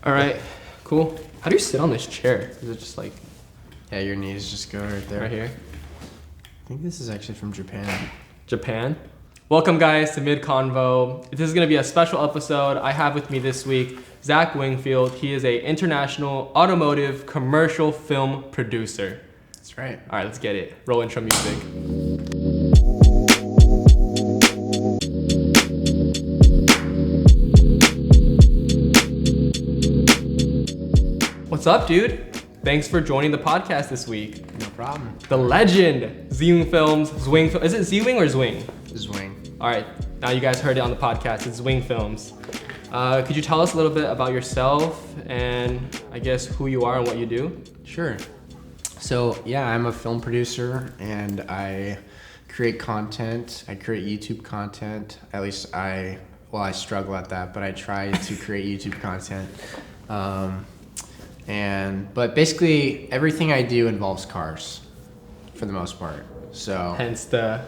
All right, cool. How do you sit on this chair? Is it just like Yeah, your knees just go right there. right here? I think this is actually from Japan. Japan. Welcome, guys, to MIDCONVO. This is going to be a special episode. I have with me this week Zach Wingfield. He is a international automotive commercial film producer. That's right. All right, let's get it. Roll intro music. What's up, dude? Thanks for joining the podcast this week. No problem. The legend, ZWING Films, ZWING Films. Is it ZWING or ZWING? Zwing. All right, now you guys heard it on the podcast. It's ZWING Films. Could you tell us a little bit about yourself and I guess who you are and what you do? Sure. So yeah, I'm a film producer and I create content. I create YouTube content. At least I struggle at that, but I try to create YouTube content. But basically everything I do involves cars for the most part. So Hence the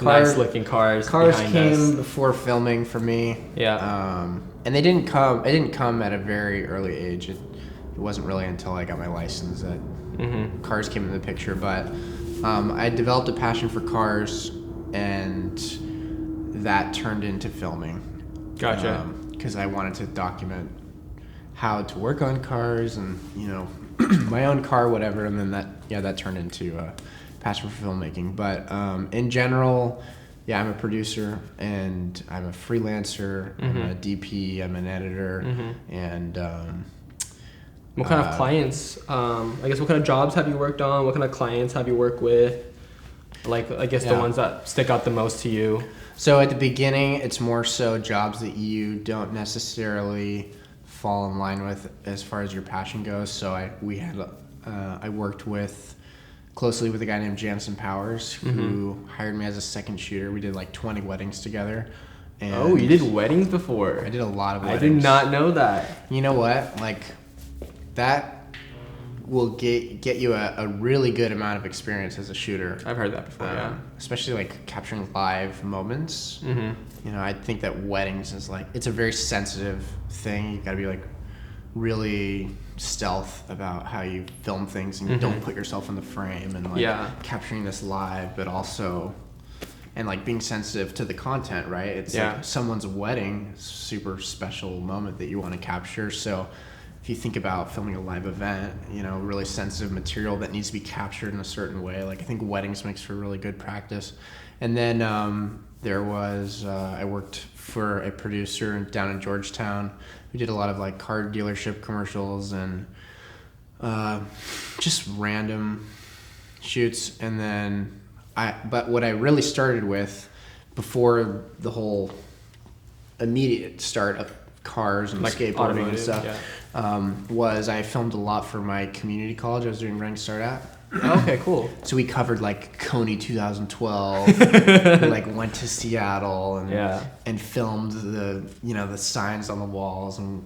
nice looking cars. Cars behind came us. before filming for me. Yeah. And they didn't come. It didn't come at a very early age. It wasn't really until I got my license that cars came into the picture. But I developed a passion for cars, and that turned into filming. Gotcha. Because I wanted to document how to work on cars and my own car, whatever. And then that turned into a passion for filmmaking. But in general, yeah, I'm a producer and I'm a freelancer. I'm a DP. I'm an editor, and What kind of clients, I guess what kind of jobs have you worked on? What kind of clients have you worked with? Like, I guess the ones that stick out the most to you. So at the beginning, it's more so jobs that you don't necessarily fall in line with as far as your passion goes. So I worked closely with a guy named Jansen Powers who hired me as a second shooter. We did like 20 weddings together. And Oh, you did weddings before? I did a lot of weddings. I did not know that. You know what? Like, that will get you a really good amount of experience as a shooter. I've heard that before, yeah. Especially like capturing live moments. I think that weddings is like, it's a very sensitive thing. You gotta be like really stealth about how you film things and you don't put yourself in the frame and like capturing this live, but also and like being sensitive to the content, right? It's like someone's wedding, super special moment that you want to capture. So if you think about filming a live event, really sensitive material that needs to be captured in a certain way, like I think weddings makes for really good practice. And then I worked for a producer down in Georgetown. We did a lot of like car dealership commercials and just random shoots. And then but what I really started with before the whole immediate start of cars and like skateboarding and stuff was I filmed a lot for my community college I was doing running start at. Okay, cool. So we covered like Coney 2012. We like went to Seattle and filmed the signs on the walls, and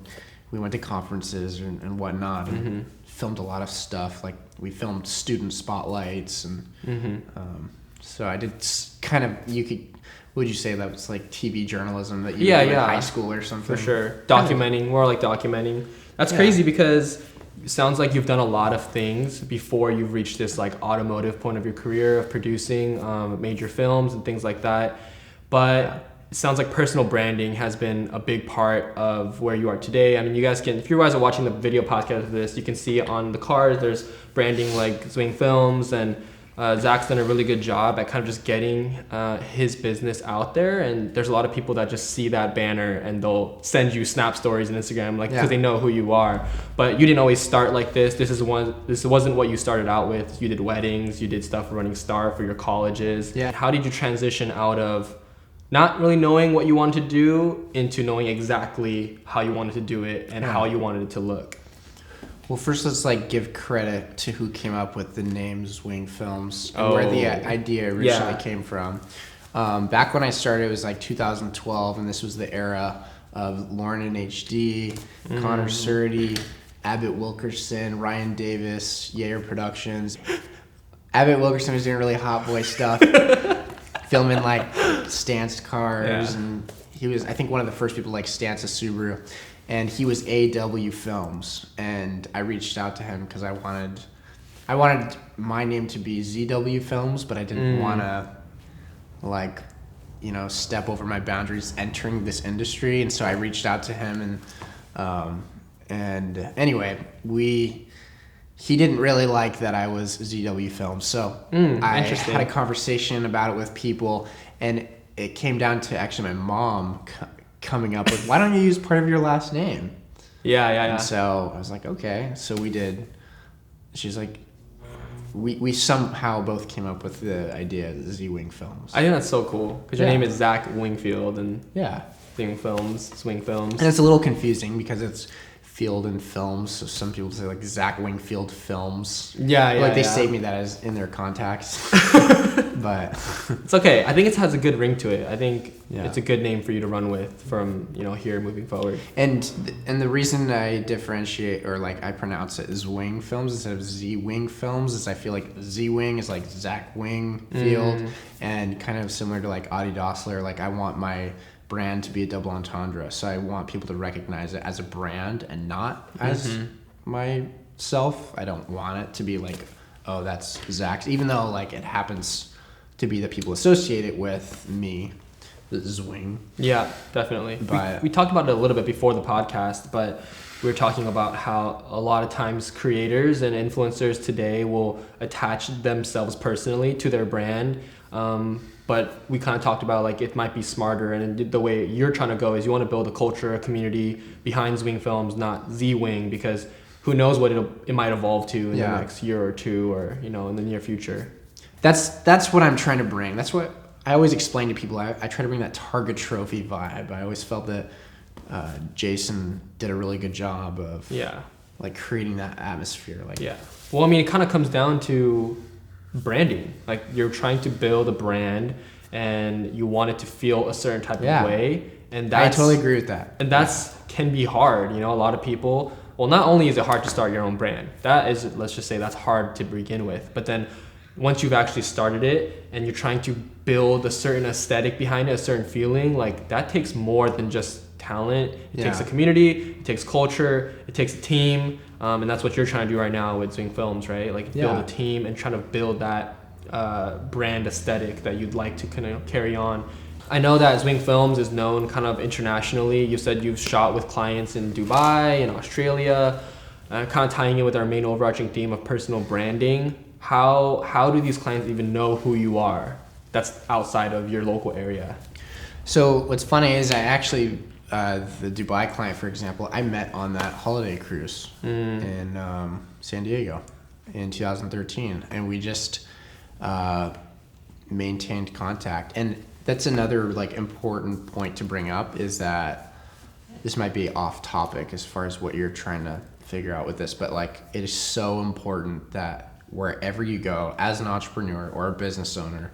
we went to conferences and whatnot and filmed a lot of stuff. Like we filmed student spotlights and so I did kind of would you say that was like TV journalism that you did in high school or something? For sure. Documenting, more like documenting. That's crazy because it sounds like you've done a lot of things before you've reached this like automotive point of your career of producing major films and things like that. But it sounds like personal branding has been a big part of where you are today. I mean, if you guys are watching the video podcast of this, you can see on the cars, there's branding like ZWING Films, and Zach's done a really good job at kind of just getting his business out there, and there's a lot of people that just see that banner and they'll send you snap stories on Instagram because they know who you are. But you didn't always start like this. This wasn't what you started out with. You did weddings, you did stuff for Running Star for your colleges. Yeah. How did you transition out of not really knowing what you wanted to do into knowing exactly how you wanted to do it and how you wanted it to look? Well, first let's like give credit to who came up with the name ZWING Films and where the idea originally came from. Back when I started, it was like 2012, and this was the era of Lauren in HD, Connor Surdy, Abbott Wilkerson, Ryan Davis, Yair Productions. Abbott Wilkerson was doing really hot boy stuff, filming like stanced cars, and he was, I think, one of the first people like stance a Subaru. and he was AW Films, and I reached out to him because I wanted my name to be ZW Films, but I didn't want to like, you know, step over my boundaries entering this industry, and so I reached out to him, and anyway, he didn't really like that I was ZW Films, so I had a conversation about it with people, and it came down to actually my mom coming up with, why don't you use part of your last name? Yeah. And so I was like, okay. So we did. She's like, we somehow both came up with the idea of ZWING Films. I think that's so cool because your name is Zach Wingfield and ZWING Films, ZWING Films. And it's a little confusing because it's field and films, so some people say like Zach Wingfield Films. Like they save me that as in their contacts. But it's okay. I think it has a good ring to it. I think it's a good name for you to run with from, you know, here moving forward. And the reason I differentiate, or like I pronounce it as Wing Films instead of ZWING Films, is I feel like ZWING is like Zach Wingfield, and kind of similar to like Adi Dossler. Like I want my brand to be a double entendre, so I want people to recognize it as a brand and not as myself. I don't want it to be like, oh, that's Zach's, even though like it happens to be that people associate it with me, the ZWING. Yeah, definitely. But we talked about it a little bit before the podcast, but we were talking about how a lot of times creators and influencers today will attach themselves personally to their brand. But we kind of talked about like it might be smarter, and the way you're trying to go is you want to build a culture, a community behind ZWING Films, not ZWING, because who knows what it might evolve to in the next year or two, or, you know, in the near future. That's what I'm trying to bring. That's what I always explain to people. I try to bring that Target Trophy vibe. I always felt that Jason did a really good job of like creating that atmosphere. Like well, I mean, it kind of comes down to branding. Like you're trying to build a brand and you want it to feel a certain type of way, and I totally agree with that. And that's can be hard, you know. A lot of people, well, not only is it hard to start your own brand, that is, let's just say that's hard to begin with, but then once you've actually started it and you're trying to build a certain aesthetic behind it, a certain feeling, like that takes more than just talent. It takes a community, it takes culture, it takes a team, and that's what you're trying to do right now with ZWING Films, right? Like build a team and trying to build that brand aesthetic that you'd like to kind of carry on. I know that ZWING Films is known kind of internationally. You said you've shot with clients in Dubai and Australia, kind of tying in with our main overarching theme of personal branding. How do these clients even know who you are that's outside of your local area? So what's funny is I actually, the Dubai client, for example, I met on that holiday cruise in San Diego in 2013, and we just maintained contact. And that's another like important point to bring up, is that this might be off topic as far as what you're trying to figure out with this, but like it is so important that wherever you go as an entrepreneur or a business owner,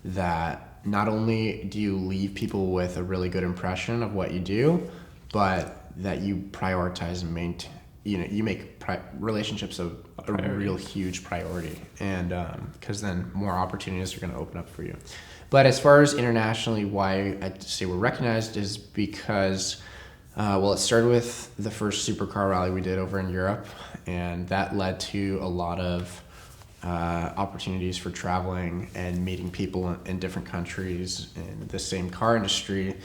that not only do you leave people with a really good impression of what you do, but that you prioritize and maintain, you know, you make relationships a real huge priority, and because then more opportunities are going to open up for you. But as far as internationally, why I say we're recognized is because well, it started with the first supercar rally we did over in Europe, and that led to a lot of opportunities for traveling and meeting people in different countries in the same car industry,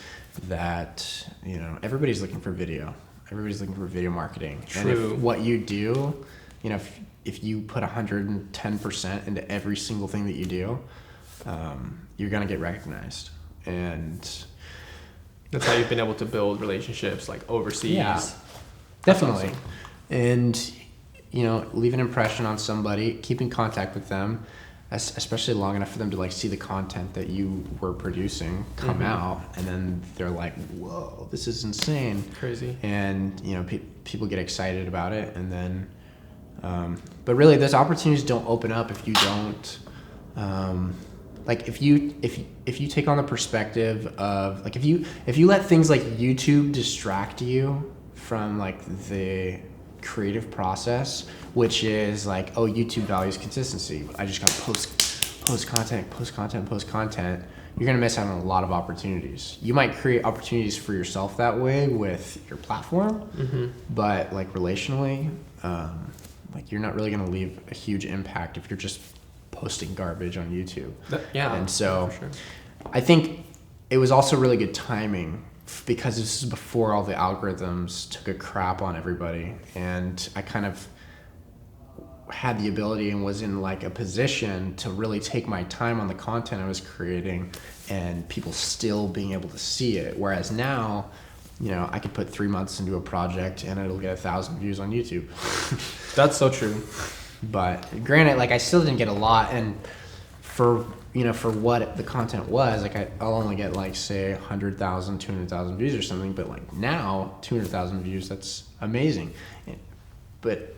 that, you know, everybody's looking for video. Everybody's looking for video marketing. True. And if what you do, you know, if you put 110% into every single thing that you do, you're going to get recognized. And that's how you've been able to build relationships like overseas. Yeah, definitely. Awesome. And, you know, leave an impression on somebody, keep in contact with them, especially long enough for them to like see the content that you were producing come out, and then they're like, whoa, this is insane. Crazy. And, you know, people get excited about it, and then but really those opportunities don't open up if you don't like if you take on the perspective of like if you let things like YouTube distract you from like the creative process, which is like, oh, YouTube values consistency. I just gotta post content. you're going to miss out on a lot of opportunities. You might create opportunities for yourself that way with your platform, but like relationally, like you're not really going to leave a huge impact if you're just posting garbage on YouTube. Yeah. And so for sure. I think it was also really good timing because this is before all the algorithms took a crap on everybody. And I kind of had the ability and was in like a position to really take my time on the content I was creating and people still being able to see it. Whereas now, you know, I could put 3 months into a project and it'll get 1,000 views on YouTube. That's so true. But granted, like I still didn't get a lot, and for, you know, for what the content was, like I'll only get like say 100,000, 200,000 views or something. But like now 200,000 views, that's amazing. But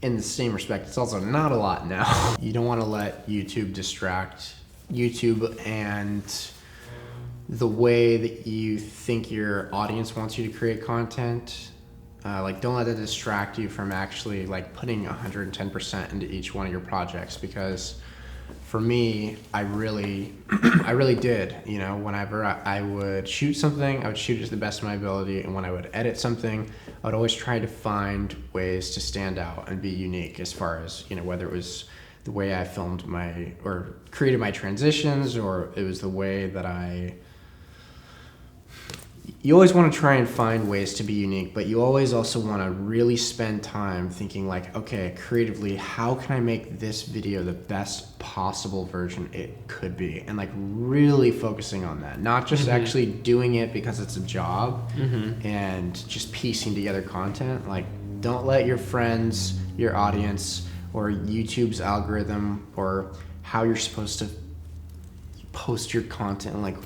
in the same respect, it's also not a lot now. You don't want to let YouTube distract YouTube and the way that you think your audience wants you to create content. Like don't let that distract you from actually like putting 110% into each one of your projects, because for me, I really did, you know, whenever I would shoot something, I would shoot it to the best of my ability. And when I would edit something, I would always try to find ways to stand out and be unique as far as, you know, whether it was the way I filmed or created my transitions, or it was the way that you always want to try and find ways to be unique, but you always also want to really spend time thinking like, okay, creatively, how can I make this video the best possible version it could be? And like really focusing on that, not just actually doing it because it's a job and just piecing together content. Like don't let your friends, your audience, or YouTube's algorithm, or how you're supposed to post your content, like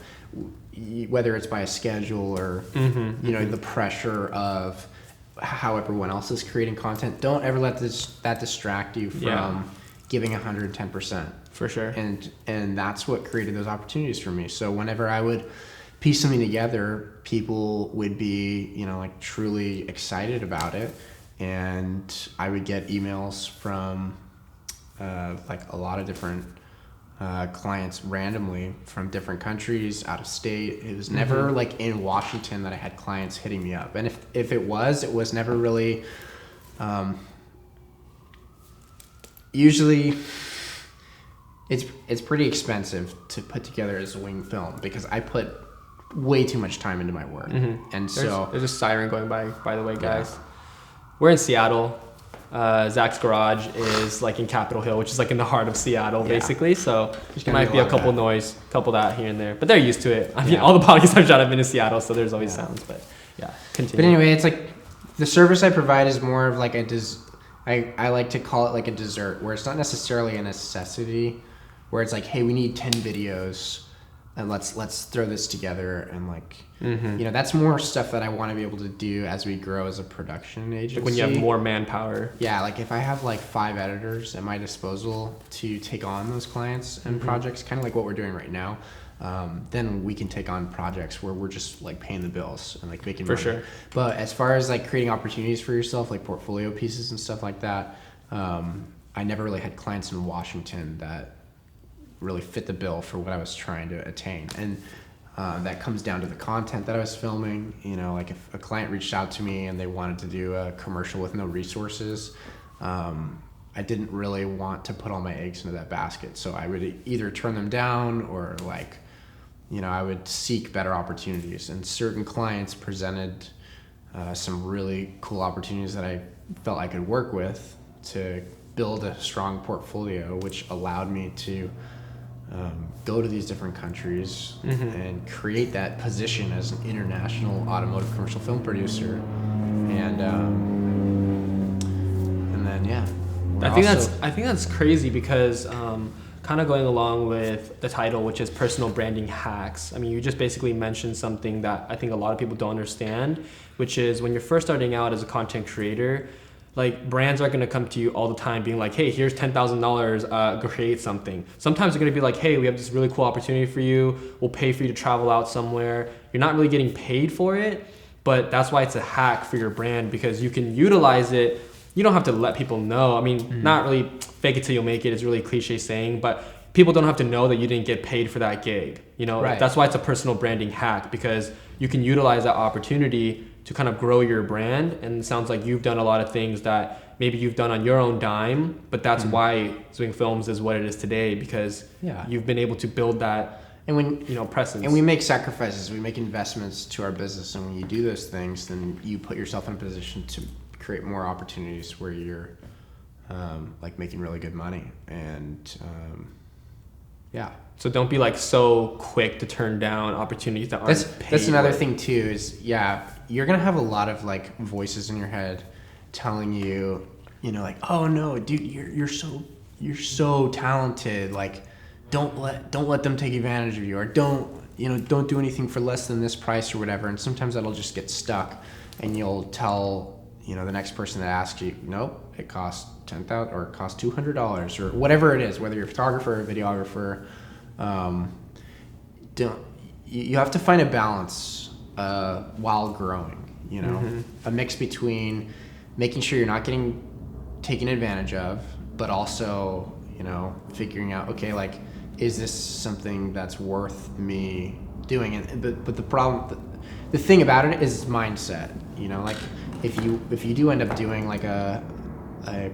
whether it's by a schedule or you know, the pressure of how everyone else is creating content, don't ever let that distract you from giving 110%. For sure. And that's what created those opportunities for me. So whenever I would piece something together, people would be, you know, like truly excited about it, and I would get emails from like a lot of different clients randomly from different countries, out of state. It was never like in Washington that I had clients hitting me up. And if it was never really, usually it's pretty expensive to put together as a ZWING film because I put way too much time into my work. And there's a siren going by the way, guys. We're in Seattle. Zach's garage is like in Capitol Hill, which is like in the heart of Seattle, basically. So there might be a couple noise, couple that here and there, but they're used to it. I mean, all the podcasts I've shot have been in Seattle, so there's always sounds. But continue. But anyway, it's like the service I provide is more of like I like to call it like a dessert, where it's not necessarily a necessity, where it's like, hey, we need 10 videos. And let's throw this together, and like you know, that's more stuff that I want to be able to do as we grow as a production agency. Like when you have more manpower. Yeah, like if I have like 5 editors at my disposal to take on those clients and projects, kind of like what we're doing right now, then we can take on projects where we're just like paying the bills and like making money. For sure. But as far as like creating opportunities for yourself, like portfolio pieces and stuff like that, I never really had clients in Washington that really fit the bill for what I was trying to attain. And that comes down to the content that I was filming. You know, like if a client reached out to me and they wanted to do a commercial with no resources, I didn't really want to put all my eggs into that basket. So I would either turn them down, or like, you know, I would seek better opportunities. And certain clients presented some really cool opportunities that I felt I could work with to build a strong portfolio, which allowed me to go to these different countries and create that position as an international automotive commercial film producer. And then I think that's crazy because kind of going along with the title, which is personal branding hacks. I mean, you just basically mentioned something that I think a lot of people don't understand, which is when you're first starting out as a content creator, like brands aren't going to come to you all the time being like, hey, here's $10,000, create something. Sometimes they're going to be like, hey, we have this really cool opportunity for you. We'll pay for you to travel out somewhere. You're not really getting paid for it, but that's why it's a hack for your brand, because you can utilize it. You don't have to let people know. I mean, not really fake it till you make it is really a cliche saying, but people don't have to know that you didn't get paid for that gig. You know, Right. that's why it's a personal branding hack, because you can utilize that opportunity to kind of grow your brand. And it sounds like you've done a lot of things that maybe you've done on your own dime, but that's why ZWING Films is what it is today, because you've been able to build that, and when presence. And we make sacrifices, we make investments to our business, and when you do those things, then you put yourself in a position to create more opportunities where you're like making really good money. And So don't be like so quick to turn down opportunities that aren't paid. That's another thing too, is you're gonna have a lot of like voices in your head telling you, you know, like, oh no, dude, you're so talented, like don't let them take advantage of you, or don't do anything for less than this price or whatever. And sometimes that'll just get stuck, and you'll tell the next person that asks you, nope, it costs $10,000 or it costs $200 or whatever it is, whether you're a photographer or a videographer. You have to find a balance while growing, a mix between making sure you're not getting taken advantage of, but also, figuring out, okay, like, is this something that's worth me doing? And but the problem, the thing about it is mindset. Like if you do end up doing like a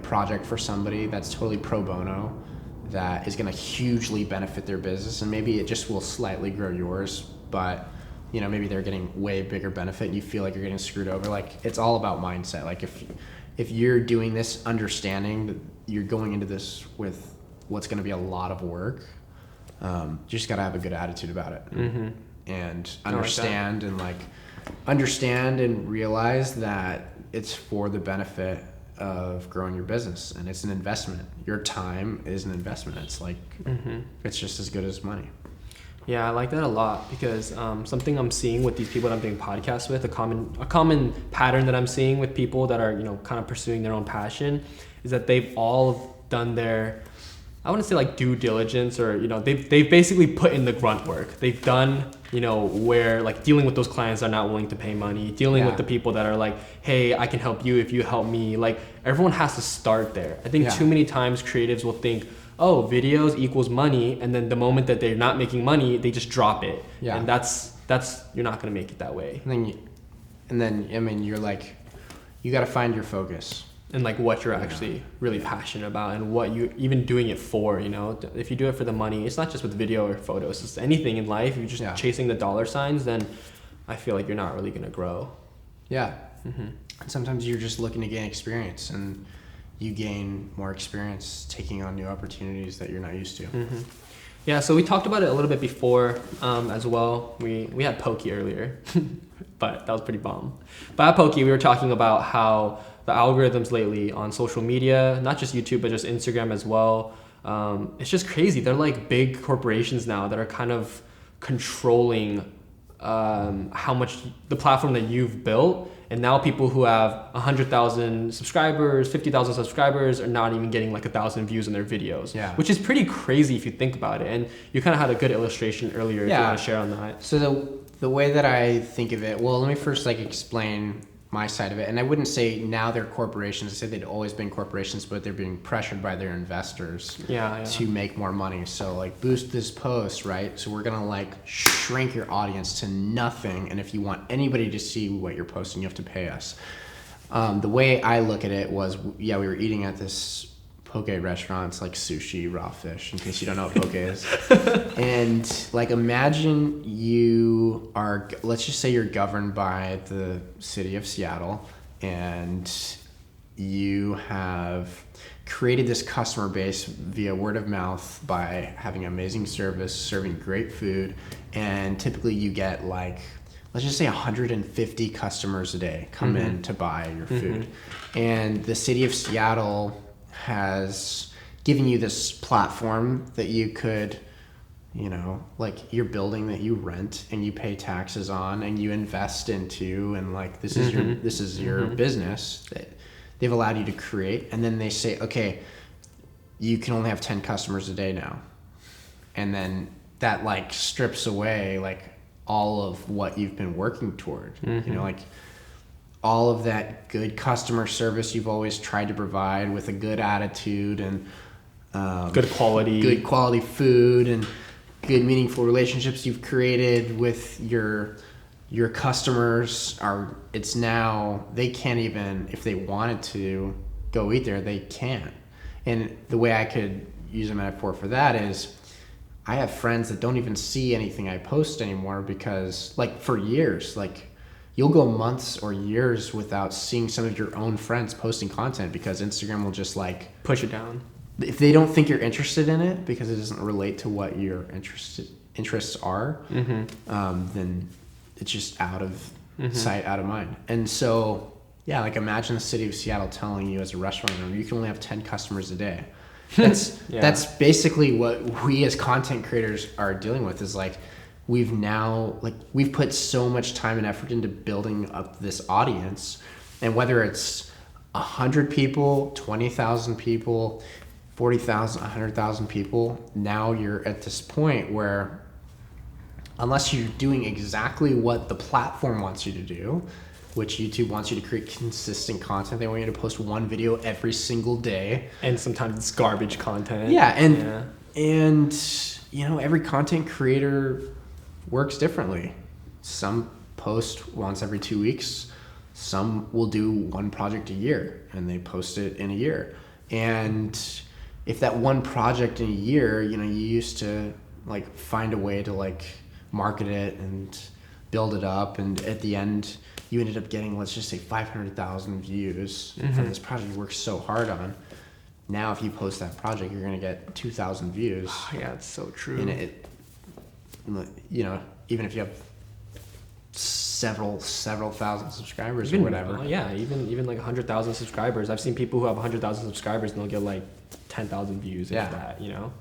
project for somebody that's totally pro bono, that is going to hugely benefit their business, and maybe it just will slightly grow yours, but maybe they're getting way bigger benefit and you feel like you're getting screwed over. Like, it's all about mindset. Like if you're doing this understanding that you're going into this with what's going to be a lot of work, you just got to have a good attitude about it. And understand and realize that it's for the benefit of growing your business, and it's an investment. Your time is an investment. It's like it's just as good as money. Yeah, I like that a lot, because something I'm seeing with these people that I'm doing podcasts with, a common pattern that I'm seeing with people that are kind of pursuing their own passion, is that they've all done their, I wouldn't say like due diligence, or they've basically put in the grunt work. They've done where, like, dealing with those clients that are not willing to pay money, dealing with the people that are like, hey, I can help you if you help me. Like, everyone has to start there. I think too many times creatives will think, oh, videos equals money, and then the moment that they're not making money, they just drop it. And that's you're not going to make it that way. And then I mean, you're like, you got to find your focus. And like what you're actually really passionate about, and what you even doing it for. If you do it for the money, it's not just with video or photos, it's anything in life. If you're just chasing the dollar signs, then I feel like you're not really going to grow. And sometimes you're just looking to gain experience, and you gain more experience taking on new opportunities that you're not used to. Yeah, so we talked about it a little bit before as well. We had Pokey earlier, but that was pretty bomb. But at Pokey, we were talking about how the algorithms lately on social media, not just YouTube, but just Instagram as well, it's just crazy. They're like big corporations now that are kind of controlling how much the platform that you've built. And now people who have 100,000 subscribers, 50,000 subscribers are not even getting like 1,000 views on their videos, which is pretty crazy if you think about it. And you kind of had a good illustration earlier if you want to share on that. So the way that I think of it, well, let me first like explain my side of it. And I wouldn't say now they're corporations. I said they'd always been corporations, but they're being pressured by their investors to make more money. So like, boost this post, right? So we're going to like shrink your audience to nothing. And if you want anybody to see what you're posting, you have to pay us. The way I look at it was, we were eating at this poke restaurant. It's like sushi, raw fish, in case you don't know what poke is. And like, imagine you are, let's just say you're governed by the city of Seattle, and you have created this customer base via word of mouth by having amazing service, serving great food, and typically you get like, let's just say 150 customers a day come in to buy your food. And the city of Seattle has given you this platform that you could, like your building that you rent and you pay taxes on and you invest into, and like this is your business that they've allowed you to create. And then they say, okay, you can only have 10 customers a day now. And then that like strips away like all of what you've been working toward, like all of that good customer service you've always tried to provide with a good attitude, and good quality food and good meaningful relationships you've created with your customers it's now they can't even, if they wanted to go eat there, they can't. And the way I could use a metaphor for that is I have friends that don't even see anything I post anymore because like for years, like you'll go months or years without seeing some of your own friends posting content because Instagram will just like push it down. If they don't think you're interested in it because it doesn't relate to what your interests are, then it's just out of sight, out of mind. And so, yeah, like imagine the city of Seattle telling you as a restaurant owner, you can only have 10 customers a day. That's basically what we as content creators are dealing with is like, we've put so much time and effort into building up this audience. And whether it's 100 people, 20,000 people, 40,000, 100,000 people, now you're at this point where unless you're doing exactly what the platform wants you to do, which YouTube wants you to create consistent content. They want you to post one video every single day. And sometimes it's garbage content. Yeah, and you know, every content creator works differently. Some post once every 2 weeks. Some will do one project a year and they post it in a year. And if that one project in a year, you know, you used to like find a way to like market it and build it up, and at the end you ended up getting, let's just say 500,000 views from this project you worked so hard on. Now if you post that project, you're gonna get 2,000 views. Yeah, it's so true. And it, you know, even if you have several thousand subscribers or whatever. Yeah, even like 100,000 subscribers. I've seen people who have 100,000 subscribers and they'll get like 10,000 views. Yeah, that, you know,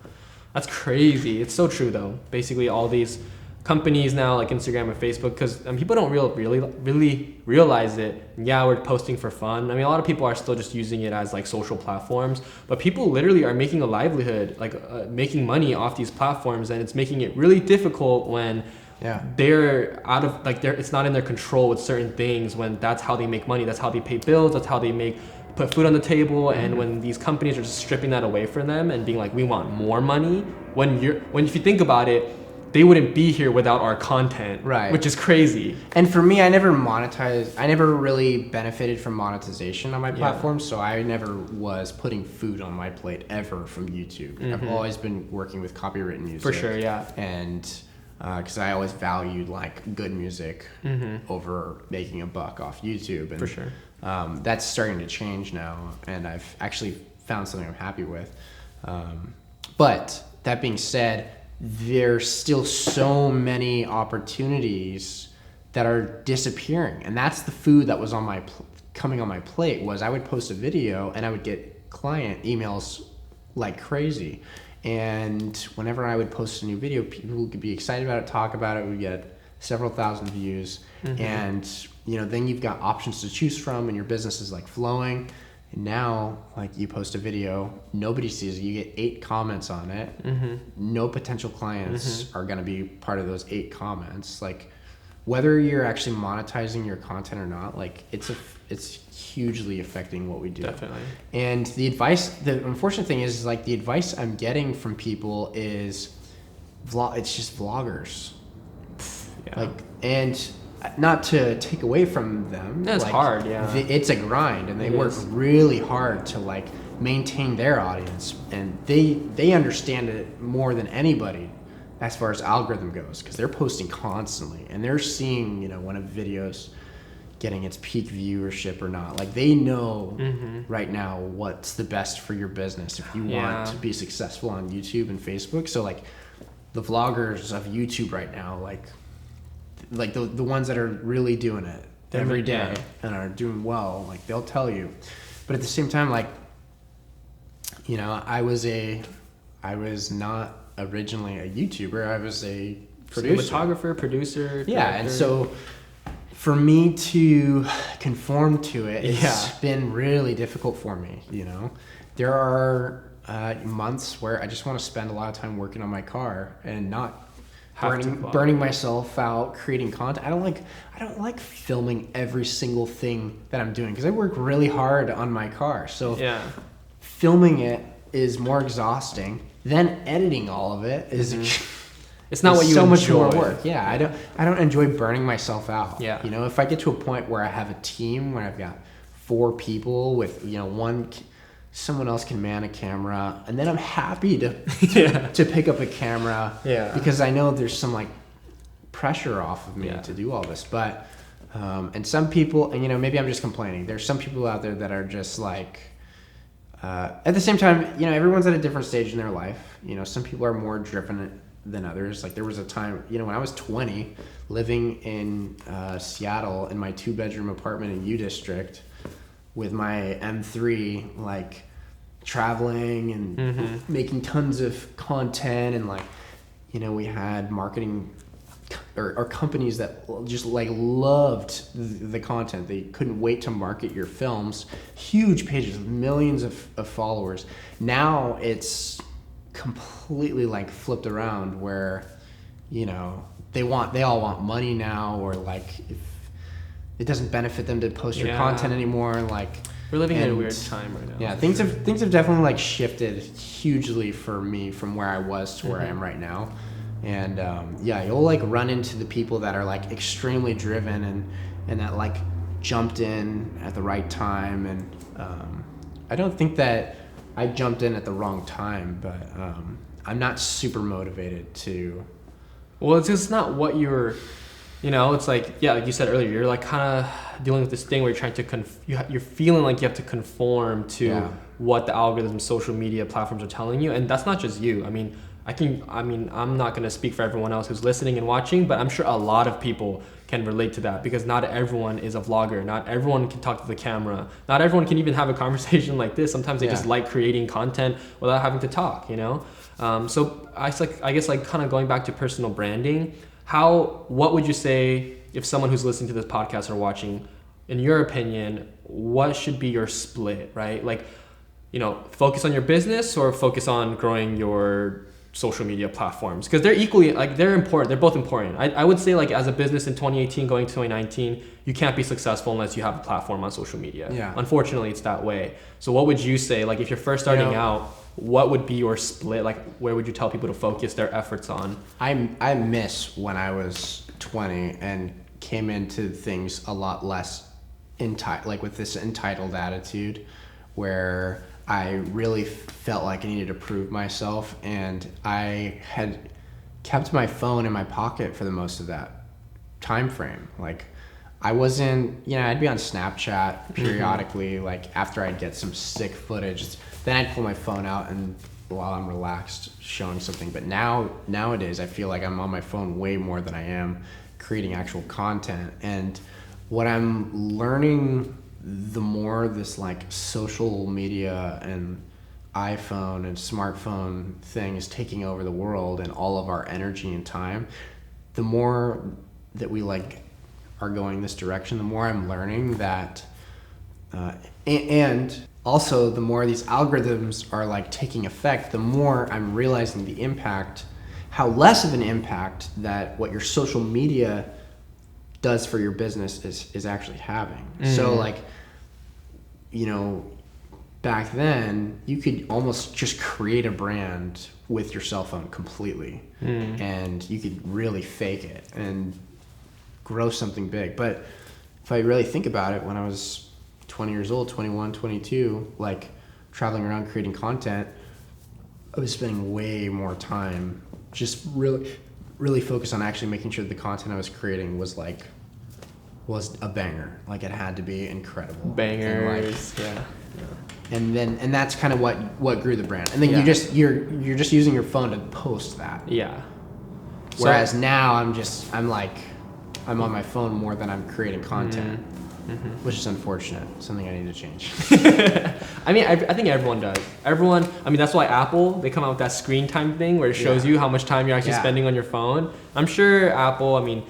that's crazy. It's so true though. Basically, all these companies now like Instagram and Facebook, because people don't really realize it. Yeah, we're posting for fun. I mean, a lot of people are still just using it as like social platforms, but people literally are making a livelihood, like making money off these platforms, and it's making it really difficult when they're out of like it's not in their control with certain things, when that's how they make money, that's how they pay bills, that's how they put food on the table. And when these companies are just stripping that away from them and being like, we want more money, when if you think about it, they wouldn't be here without our content, right? Which is crazy. And for me, I never really benefited from monetization on my platform, so I never was putting food on my plate ever from YouTube. I've always been working with copywritten music. For sure, yeah. And because I always valued like good music over making a buck off YouTube. And, for sure. That's starting to change now, and I've actually found something I'm happy with. But that being said, there's still so many opportunities that are disappearing, and that's the food that was on coming on my plate. Was I would post a video and I would get client emails like crazy, and whenever I would post a new video, people could be excited about it, talk about it, we get several thousand views, and you know, then you've got options to choose from and your business is like flowing. And now, like, you post a video, nobody sees it, you get 8 comments on it. No potential clients are going to be part of those 8 comments. Like, whether you're actually monetizing your content or not, like, it's hugely affecting what we do. Definitely. And the unfortunate thing is like, the advice I'm getting from people is it's just vloggers. Yeah. Like, and not to take away from them. It's like, hard, yeah. It's a grind, and they work really hard to like maintain their audience, and they understand it more than anybody as far as algorithm goes, because they're posting constantly and they're seeing, you know, when a video's getting its peak viewership or not. Like, they know right now what's the best for your business if you want to be successful on YouTube and Facebook. So like, the vloggers of YouTube right now, like the ones that are really doing it every day and are doing well, like, they'll tell you. But at the same time, like, you know, I was not originally a YouTuber. I was a producer. Cinematographer, producer, director. Yeah, and so for me to conform to it, it's been really difficult for me, you know. There are months where I just want to spend a lot of time working on my car and not burning myself out creating content. I don't like filming every single thing that I'm doing, because I work really hard on my car. So filming it is more exhausting. Then editing all of it is it's not what you so enjoy. much more work. Yeah, I don't enjoy burning myself out. Yeah. You know, if I get to a point where I have a team where I've got 4 people with, you know, someone else can man a camera, and then I'm happy to pick up a camera. Yeah. Because I know there's some like pressure off of me to do all this. But and some people, and you know, maybe I'm just complaining. There's some people out there that are just like at the same time, you know, everyone's at a different stage in their life. You know, some people are more driven than others. Like there was a time, you know, when I was 20, living in Seattle in my 2-bedroom apartment in U District with my M3, like traveling and making tons of content, and like, you know, we had marketing or companies that just like loved the content. They couldn't wait to market your films. Huge pages, millions of followers. Now it's completely like flipped around where, you know, they all want money now, or like if it doesn't benefit them to post your content anymore. Like we're living in a weird time right now. Yeah, things have definitely like shifted hugely for me from where I was to where I am right now. And you'll like run into the people that are like extremely driven and that like jumped in at the right time. And I don't think that I jumped in at the wrong time, but I'm not super motivated to. Well, it's just not what you're, you know, it's like, yeah, like you said earlier, you're like kind of dealing with this thing where you're trying to, you're feeling like you have to conform to what the algorithms, social media platforms are telling you. And that's not just you. I mean, I'm not going to speak for everyone else who's listening and watching, but I'm sure a lot of people can relate to that, because not everyone is a vlogger. Not everyone can talk to the camera. Not everyone can even have a conversation like this. Sometimes they just like creating content without having to talk, you know? So I guess like kind of going back to personal branding, what would you say if someone who's listening to this podcast or watching, in your opinion, what should be your split, right? Like, you know, focus on your business or focus on growing your social media platforms, because they're equally, like, they're important. They're both important. I would say, like, as a business in 2018 going to 2019, you can't be successful unless you have a platform on social media. Yeah. Unfortunately, it's that way. So what would you say, like, if you're first starting out, what would be your split? Like, where would you tell people to focus their efforts on? I miss when I was 20 and came into things a lot less like with this entitled attitude, where I really felt like I needed to prove myself, and I had kept my phone in my pocket for the most of that time frame. Like, I wasn't, you know, I'd be on Snapchat periodically, like after I'd get some sick footage, then I'd pull my phone out and while I'm relaxed showing something. But nowadays I feel like I'm on my phone way more than I am creating actual content. And what I'm learning, the more this like social media and iPhone and smartphone thing is taking over the world and all of our energy and time, the more that we like are going this direction, the more I'm learning that and also the more these algorithms are like taking effect, the more I'm realizing the impact, how less of an impact that what your social media does for your business is actually having. So like, you know, back then you could almost just create a brand with your cell phone completely, and you could really fake it and grow something big. But if I really think about it, when I was 20 years old, 21, 22, like traveling around creating content, I was spending way more time just really focused on actually making sure the content I was creating was a banger. Like, it had to be incredible. Bangers, and that's kind of what grew the brand. And then you're just using your phone to post that. Yeah. Whereas now I'm on my phone more than I'm creating content, which is unfortunate. Something I need to change. I mean, I think everyone does. Everyone. I mean, that's why Apple, they come out with that screen time thing where it shows you how much time you're actually spending on your phone. I'm sure Apple, I mean,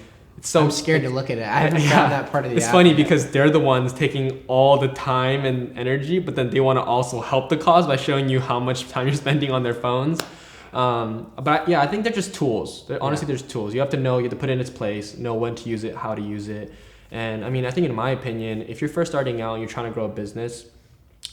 I'm scared to look at it. I haven't found that part of the app. It's funny because they're the ones taking all the time and energy, but then they want to also help the cause by showing you how much time you're spending on their phones. But I think they're just tools. Honestly, there's tools. You have to put it in its place, know when to use it, how to use it. And I mean, I think in my opinion, if you're first starting out and you're trying to grow a business,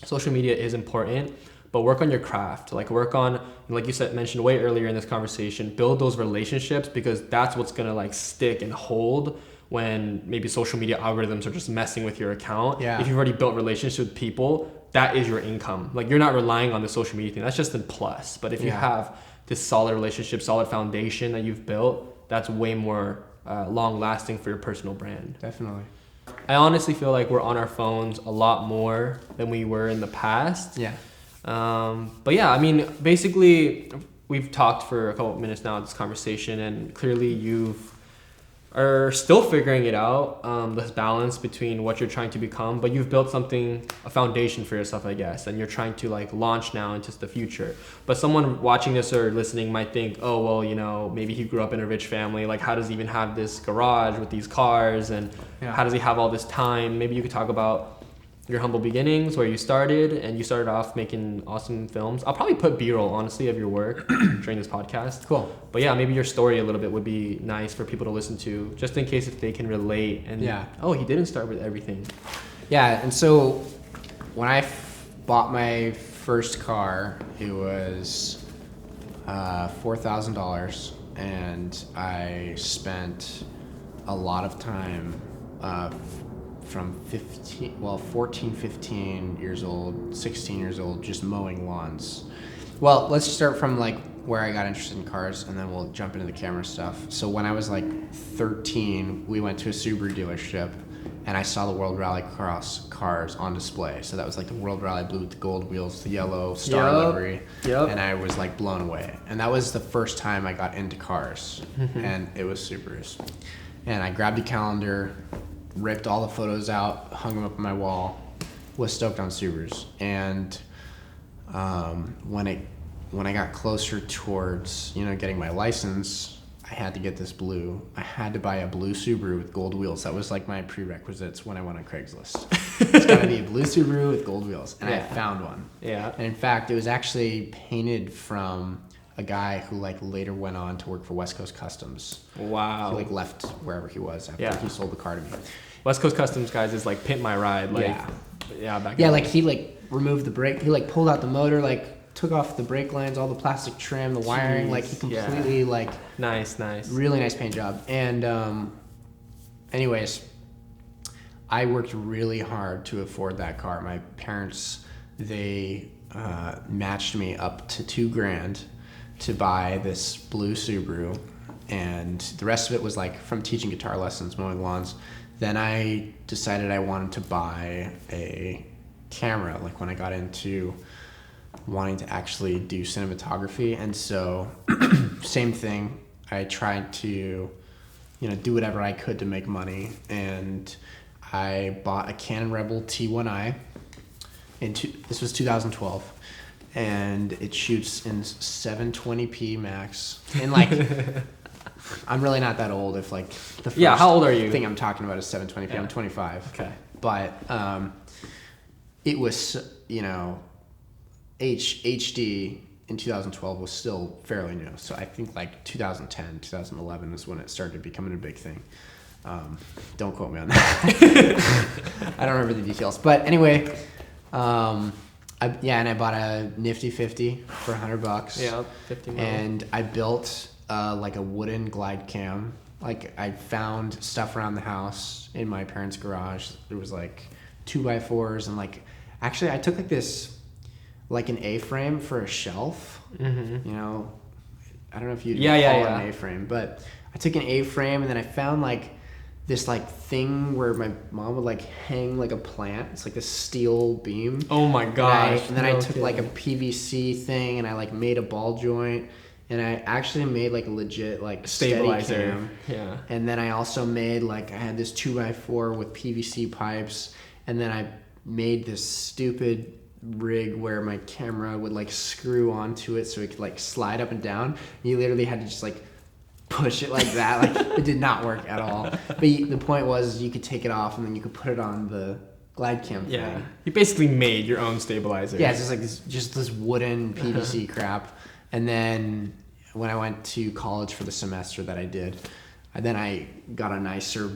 social media is important, but work on your craft. Like work on, like you said, mentioned way earlier in this conversation, build those relationships, because that's what's gonna like stick and hold when maybe social media algorithms are just messing with your account. Yeah. If you've already built relationships with people, that is your income. Like you're not relying on the social media thing. That's just a plus. But if you have this solid relationship, solid foundation that you've built, that's way more long lasting for your personal brand. Definitely. I honestly feel like we're on our phones a lot more than we were in the past. Yeah. But yeah, I mean, basically, we've talked for a couple of minutes now in this conversation, and clearly are still figuring it out, this balance between what you're trying to become, but you've built something, a foundation for yourself, I guess, and you're trying to like launch now into the future. But someone watching this or listening might think, oh, well, you know, maybe he grew up in a rich family. Like, how does he even have this garage with these cars? And how does he have all this time? Maybe you could talk about your humble beginnings, where you started, and you started off making awesome films. I'll probably put B-roll, honestly, of your work during this podcast. Cool. But yeah, maybe your story a little bit would be nice for people to listen to, just in case if they can relate. And oh, he didn't start with everything. Yeah, and so when I bought my first car, it was $4,000, and I spent a lot of time from 14, 15 years old, 16 years old, just mowing lawns. Well, let's start from like where I got interested in cars, and then we'll jump into the camera stuff. So when I was like 13, we went to a Subaru dealership, and I saw the World Rallycross cars on display. So that was like the World Rally blue with the gold wheels, the yellow star livery, and I was like blown away. And that was the first time I got into cars, and it was Subarus. And I grabbed a calendar, ripped all the photos out, hung them up on my wall, was stoked on Subarus. And when I got closer towards, getting my license, I had to get this blue. I had to buy a blue Subaru with gold wheels. That was like my prerequisites when I went on Craigslist. It's got to be a blue Subaru with gold wheels. And I found one. Yeah. And in fact, it was actually painted from a guy who later went on to work for West Coast Customs. Wow. He left wherever he was after he sold the car to me. West Coast Customs, guys, is like Pimp My Ride. He removed the brake. He pulled out the motor, took off the brake lines, all the plastic trim, the wiring. He completely nice, really nice paint job. And anyways, I worked really hard to afford that car. My parents, they matched me up to $2,000 to buy this blue Subaru, and the rest of it was from teaching guitar lessons, mowing lawns. Then I decided I wanted to buy a camera, when I got into wanting to actually do cinematography. And so same thing, I tried to do whatever I could to make money, and I bought a Canon Rebel T1i this was 2012, and it shoots in 720p max. And I'm really not that old if the first how old are you? thing I'm talking about is 720p. I'm 25. Okay. But it was, HD in 2012 was still fairly new. So I think 2010, 2011 is when it started becoming a big thing. Don't quote me on that. I don't remember the details. But anyway, and I bought a nifty 50 for $100. Yeah, 50 mil. And I built a wooden glide cam. I found stuff around the house in my parents' garage. There was 2x4s, and actually I took this an A-frame for a shelf. Mm-hmm. I don't know if you'd call it an A-frame, but I took an A-frame, and then I found this thing where my mom would hang a plant. It's this steel beam. Oh my gosh. And then I took a PVC thing, and I made a ball joint, and I actually made a legit stabilizer. Steadicam. Yeah. And then I also made I had this 2x4 with PVC pipes, and then I made this stupid rig where my camera would screw onto it so it could slide up and down. You literally had to just push it like that. It did not work at all. But the point was you could take it off, and then you could put it on the glide cam thing. Yeah. You basically made your own stabilizer. Yeah, it's just this wooden PVC crap. And then when I went to college for the semester that I did, I got a nicer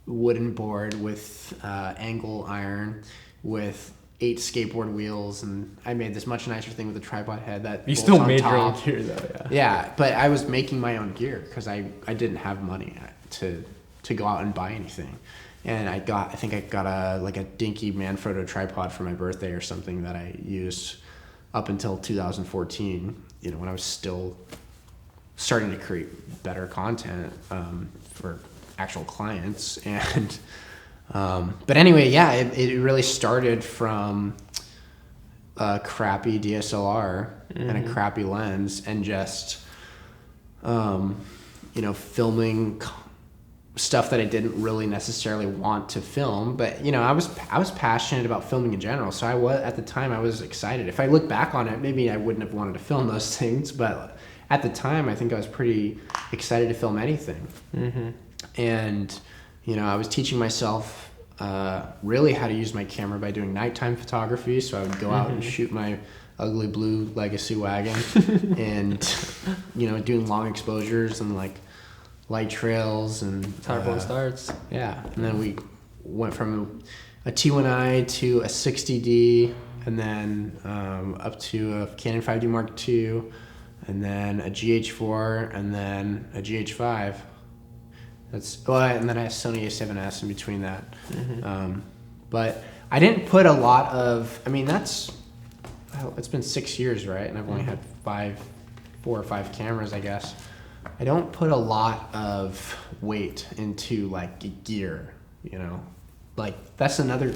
wooden board with angle iron with 8 skateboard wheels, and I made this much nicer thing with a tripod head that You bolts still on made top. your own gear though, yeah. Yeah, but I was making my own gear because I didn't have money to go out and buy anything. And I think I got a dinky Manfrotto tripod for my birthday or something that I used up until 2014, you know, when I was still starting to create better content for actual clients. And but anyway, yeah, it really started from a crappy DSLR and a crappy lens, and just you know, filming stuff that I didn't really necessarily want to film. But you know, I was passionate about filming in general, so at the time I was excited. If I look back on it, maybe I wouldn't have wanted to film those things, but at the time I think I was pretty excited to film anything. And you know, I was teaching myself really how to use my camera by doing nighttime photography. So I would go out and shoot my ugly blue Legacy wagon and, you know, doing long exposures and like light trails and That's how everyone starts. Yeah. And then we went from a T1i to a 60D, and then up to a Canon 5D Mark II, and then a GH4, and then a GH5. And then I have Sony A7S in between that. But I didn't put a lot of, I mean, it's been 6 years, right? And I've only had 4 or 5 cameras, I guess. I don't put a lot of weight into like gear, you know? Like that's another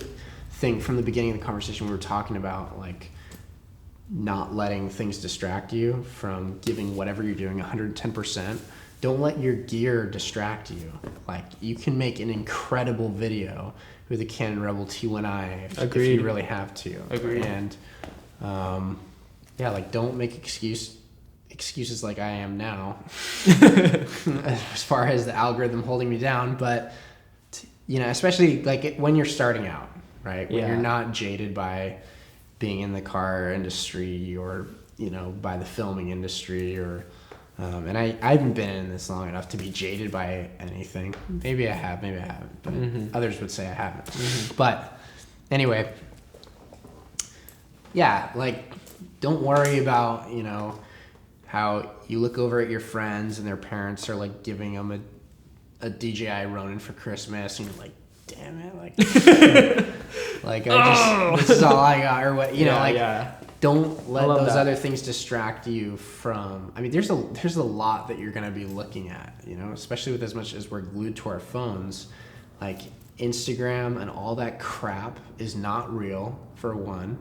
thing from the beginning of the conversation we were talking about, like not letting things distract you from giving whatever you're doing 110%. Don't let your gear distract you. Like you can make an incredible video with a Canon Rebel T1i if you really have to. Agreed. And yeah, like don't make excuses like I am now as far as the algorithm holding me down. But you know, especially like when you're starting out, right? When you're not jaded by being in the car industry or, you know, by the filming industry or and I haven't been in this long enough to be jaded by anything. Maybe I have, maybe I haven't. But others would say I haven't. But anyway, yeah, like don't worry about, you know, how you look over at your friends and their parents are like giving them a DJI Ronin for Christmas, and you're like, damn it, like, like this is all I got, or what, you know, like. Yeah. Don't let those other things distract you from. I mean, there's a lot that you're gonna be looking at, you know, especially with as much as we're glued to our phones. Like Instagram and all that crap is not real, for one.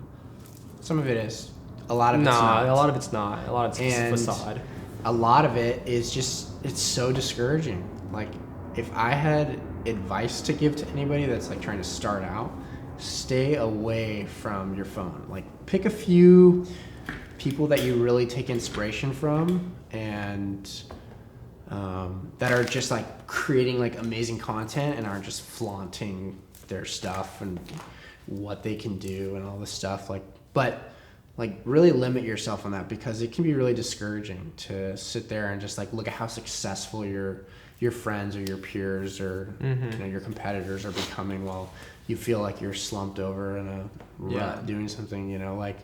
Some of it is. A lot of it's not. A lot of it's not. A lot of it's facade. A lot of it is just, it's so discouraging. Like if I had advice to give to anybody that's like trying to start out, stay away from your phone. Like pick a few people that you really take inspiration from, and that are just like creating like amazing content and aren't just flaunting their stuff and what they can do and all this stuff. Like, but like really limit yourself on that, because it can be really discouraging to sit there and just like look at how successful your friends or your peers or you know, your competitors are becoming, while you feel like you're slumped over in a rut doing something, you know. Like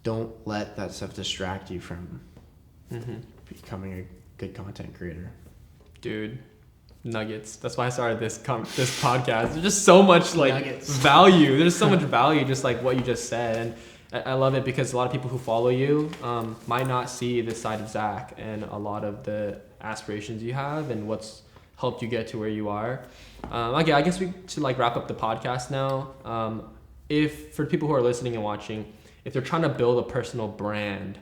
don't let that stuff distract you from becoming a good content creator. Dude, nuggets. That's why I started this podcast. There's just so much like nuggets. Value. There's so much value, just like what you just said. And I love it because a lot of people who follow you might not see this side of Zach and a lot of the aspirations you have and what's helped you get to where you are. Okay, I guess we should like wrap up the podcast now. If for people who are listening and watching, if they're trying to build a personal brand,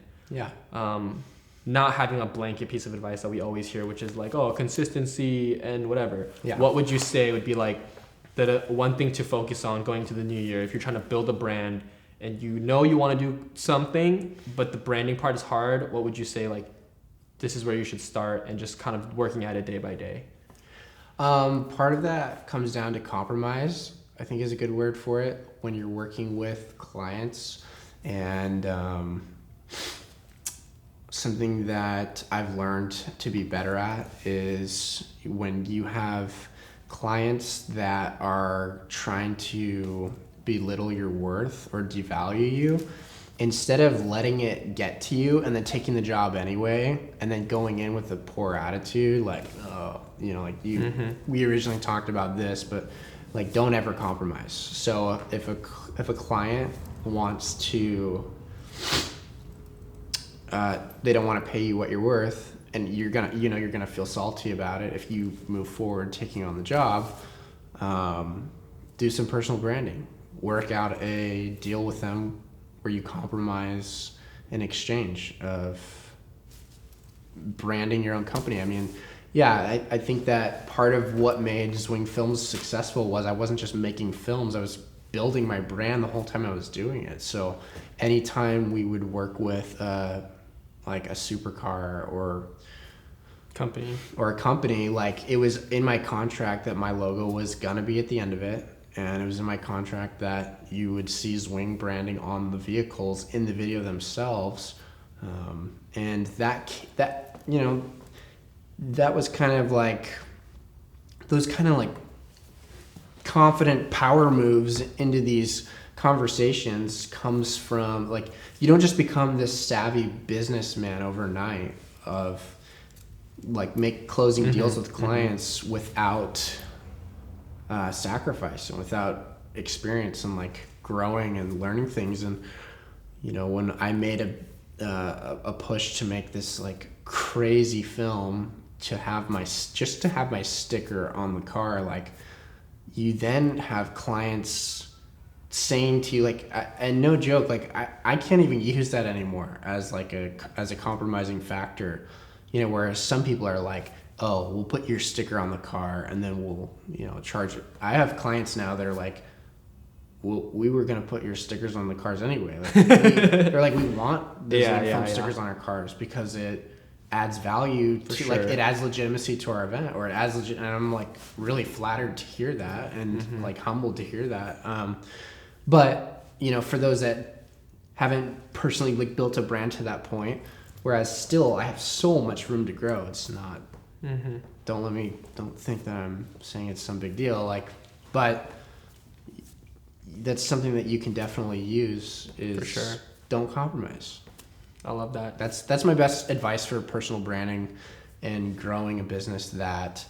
not having a blanket piece of advice that we always hear, which is like, oh, consistency and whatever. Yeah. What would you say would be like the one thing to focus on going to the new year if you're trying to build a brand and you know you want to do something, but the branding part is hard? What would you say, like, this is where you should start, and just kind of working at it day by day? Part of that comes down to compromise, I think is a good word for it, when you're working with clients. And something that I've learned to be better at is when you have clients that are trying to belittle your worth or devalue you, instead of letting it get to you and then taking the job anyway and then going in with a poor attitude, like, oh, like we originally talked about this, but like, don't ever compromise. So if a client wants to, they don't want to pay you what you're worth, and you're gonna feel salty about it if you move forward taking on the job, do some personal branding, work out a deal with them where you compromise in exchange of branding your own company. I mean, yeah, I think that part of what made ZWING Films successful was I wasn't just making films, I was building my brand the whole time I was doing it. So anytime we would work with like a supercar or a company, like, it was in my contract that my logo was gonna be at the end of it, and it was in my contract that you would see ZWING branding on the vehicles in the video themselves, and that was kind of like those kind of like confident power moves into these conversations comes from, like, you don't just become this savvy businessman overnight of like closing deals with clients without sacrifice and without experience and like growing and learning things. And when I made a push to make this like crazy film to have my sticker on the car, like, you then have clients saying to you, like, and no joke, like, I can't even use that anymore as like as a compromising factor, whereas some people are like, oh, we'll put your sticker on the car and then we'll charge it. I have clients now that are like, well, we were gonna put your stickers on the cars anyway. Like, they're like, we want those film stickers on our cars because it adds value to, like, it adds legitimacy to our event, or it adds and I'm like really flattered to hear that and like humbled to hear that. But for those that haven't personally like built a brand to that point, whereas still I have so much room to grow. It's not. Don't think that I'm saying it's some big deal. Like, but that's something that you can definitely use. Is for sure. Don't compromise. I love that. That's my best advice for personal branding and growing a business that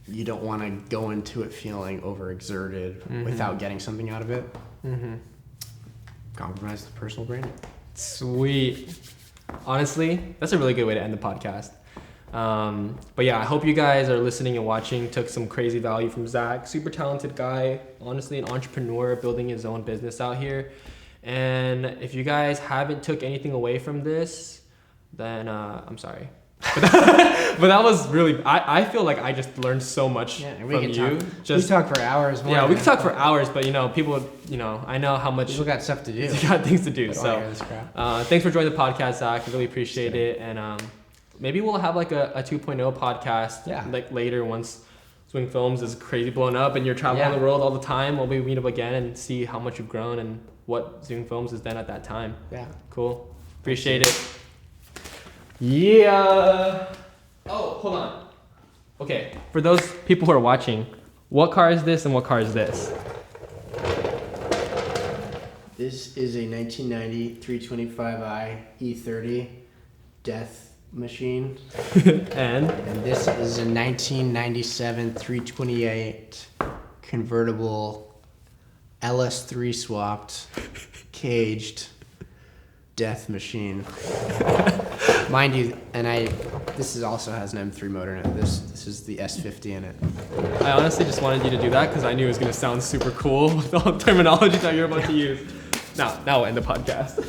you don't want to go into it feeling overexerted without getting something out of it. Compromise the personal branding. Sweet. Honestly, that's a really good way to end the podcast. But yeah, I hope you guys are listening and watching, took some crazy value from Zach. Super talented guy, honestly, an entrepreneur building his own business out here. And if you guys haven't took anything away from this, then I'm sorry. But that was really, I feel like I just learned so much from you. We talk for hours. Yeah, we can talk for hours, but people, I know how much. People got stuff to do. You got things to do. So thanks for joining the podcast, Zach. I really appreciate it. And maybe we'll have like a 2.0 podcast like later once ZWING Films is crazy blown up and you're traveling around the world all the time. We'll meet up again and see how much you've grown and what ZWING Films has done at that time. Yeah. Cool. Appreciate it. Yeah. Oh, hold on. Okay. For those people who are watching, what car is this and what car is this? This is a 1990 325i E30 death machine. And this is a 1997 328 convertible LS3 swapped caged death machine. Mind you, and this also has an M3 motor in it. This is the S50 in it. I honestly just wanted you to do that because I knew it was going to sound super cool with all the terminology that you're about to use. Now we'll end the podcast.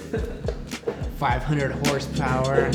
500 horsepower.